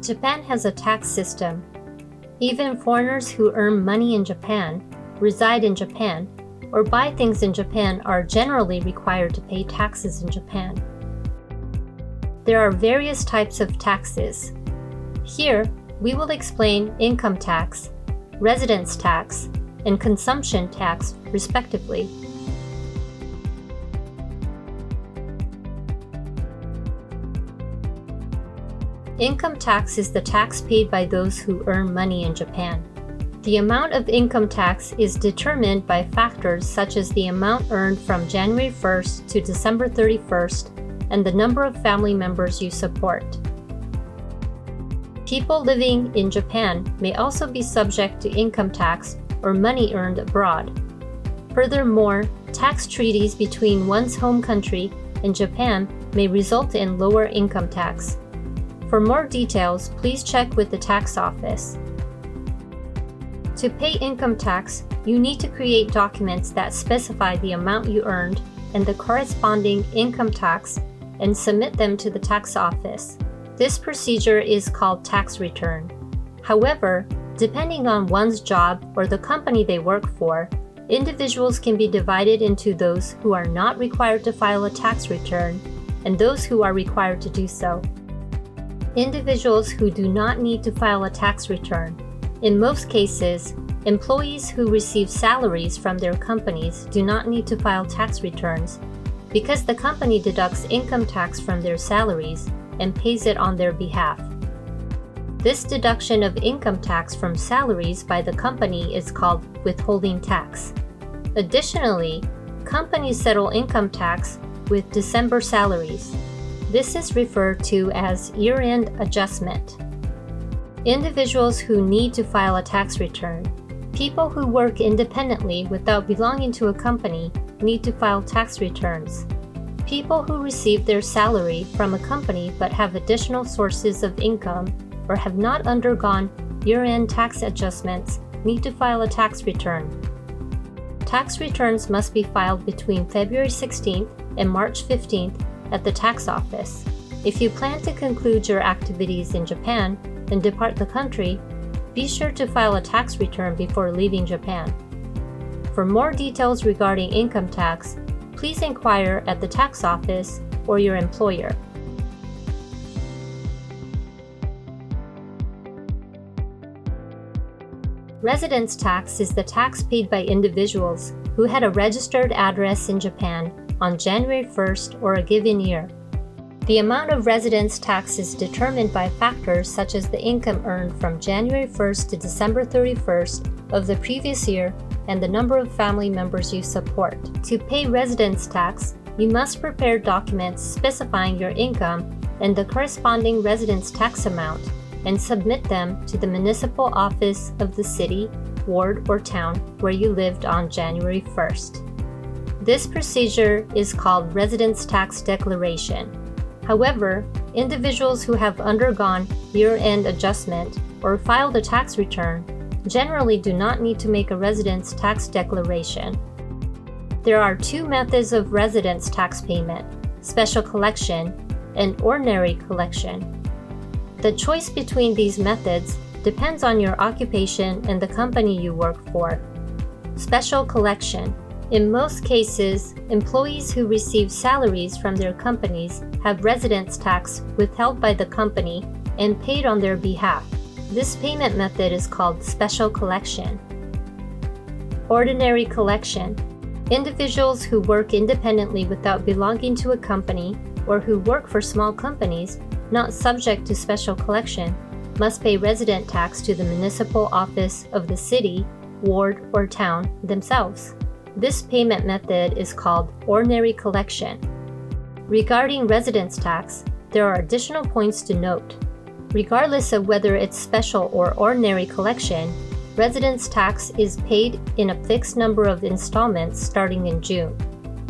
Japan has a tax system. Even foreigners who earn money in Japan, reside in Japan, or buy things in Japan are generally required to pay taxes in Japan. There are various types of taxes. Here, we will explain income tax, residence tax, and consumption tax, respectively. Income tax is the tax paid by those who earn money in Japan. The amount of income tax is determined by factors such as the amount earned from January 1st to December 31st and the number of family members you support. People living in Japan may also be subject to income tax or money earned abroad. Furthermore, tax treaties between one's home country and Japan may result in lower income tax. For more details, please check with the tax office. To pay income tax, you need to create documents that specify the amount you earned and the corresponding income tax and submit them to the tax office. This procedure is called tax return. However, depending on one's job or the company they work for, individuals can be divided into those who are not required to file a tax return and those who are required to do so. Individuals who do not need to file a tax return. In most cases, employees who receive salaries from their companies do not need to file tax returns because the company deducts income tax from their salaries and pays it on their behalf. This deduction of income tax from salaries by the company is called withholding tax. Additionally, companies settle income tax with December salaries. This is referred to as year-end adjustment. Individuals who need to file a tax return. People who work independently without belonging to a company need to file tax returns. People who receive their salary from a company but have additional sources of income or have not undergone year-end tax adjustments need to file a tax return. Tax returns must be filed between February 16th and March 15th at the tax office. If you plan to conclude your activities in Japan and depart the country, be sure to file a tax return before leaving Japan. For more details regarding income tax, please inquire at the tax office or your employer. Residence tax is the tax paid by individuals who had a registered address in Japan on January 1st or a given year. The amount of residence tax is determined by factors such as the income earned from January 1st to December 31st of the previous year and the number of family members you support. To pay residence tax, you must prepare documents specifying your income and the corresponding residence tax amount and submit them to the municipal office of the city, ward, or town where you lived on January 1st. This procedure is called residence tax declaration. However, individuals who have undergone year-end adjustment or filed a tax return generally do not need to make a residence tax declaration. There are two methods of residence tax payment: special collection and ordinary collection. The choice between these methods depends on your occupation and the company you work for. Special collection. In most cases, employees who receive salaries from their companies have residence tax withheld by the company and paid on their behalf. This payment method is called special collection. Ordinary collection. Individuals who work independently without belonging to a company or who work for small companies not subject to special collection must pay resident tax to the municipal office of the city, ward, or town themselves. This payment method is called ordinary collection. Regarding residence tax, there are additional points to note. Regardless of whether it's special or ordinary collection, residence tax is paid in a fixed number of installments starting in June.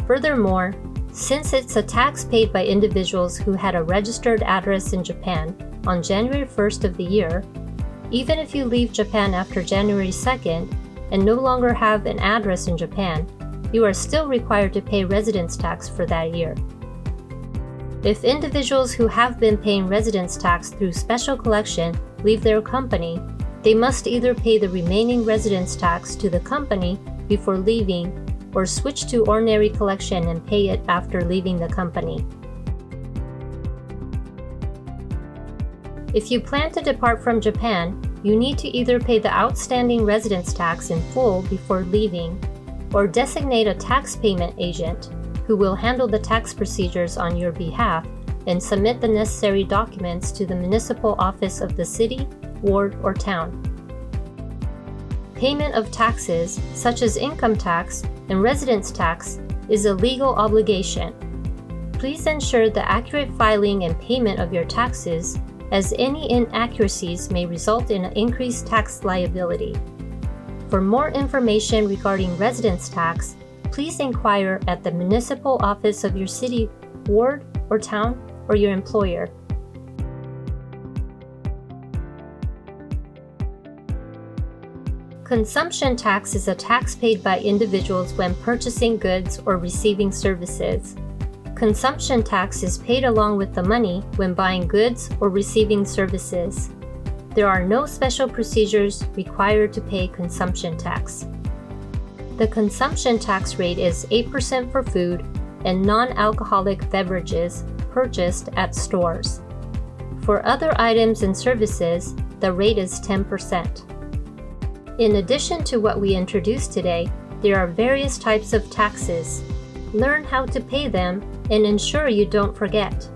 Furthermore, since it's a tax paid by individuals who had a registered address in Japan on January 1st of the year, even if you leave Japan after January 2nd and no longer have an address in Japan, you are still required to pay residence tax for that year. If individuals who have been paying residence tax through special collection leave their company, they must either pay the remaining residence tax to the company before leaving or switch to ordinary collection and pay it after leaving the company. If you plan to depart from Japan, you need to either pay the outstanding residence tax in full before leaving, or designate a tax payment agent who will handle the tax procedures on your behalf and submit the necessary documents to the municipal office of the city, ward, or town. Payment of taxes, such as income tax and residence tax, is a legal obligation. Please ensure the accurate filing and payment of your taxes, as any inaccuracies may result in an increased tax liability. For more information regarding residence tax, please inquire at the municipal office of your city, ward, or town, or your employer. Consumption tax is a tax paid by individuals when purchasing goods or receiving services. Consumption tax is paid along with the money when buying goods or receiving services. There are no special procedures required to pay consumption tax. The consumption tax rate is 8% for food and non-alcoholic beverages purchased at stores. For other items and services, the rate is 10%. In addition to what we introduced today, there are various types of taxes. Learn how to pay them and ensure you don't forget.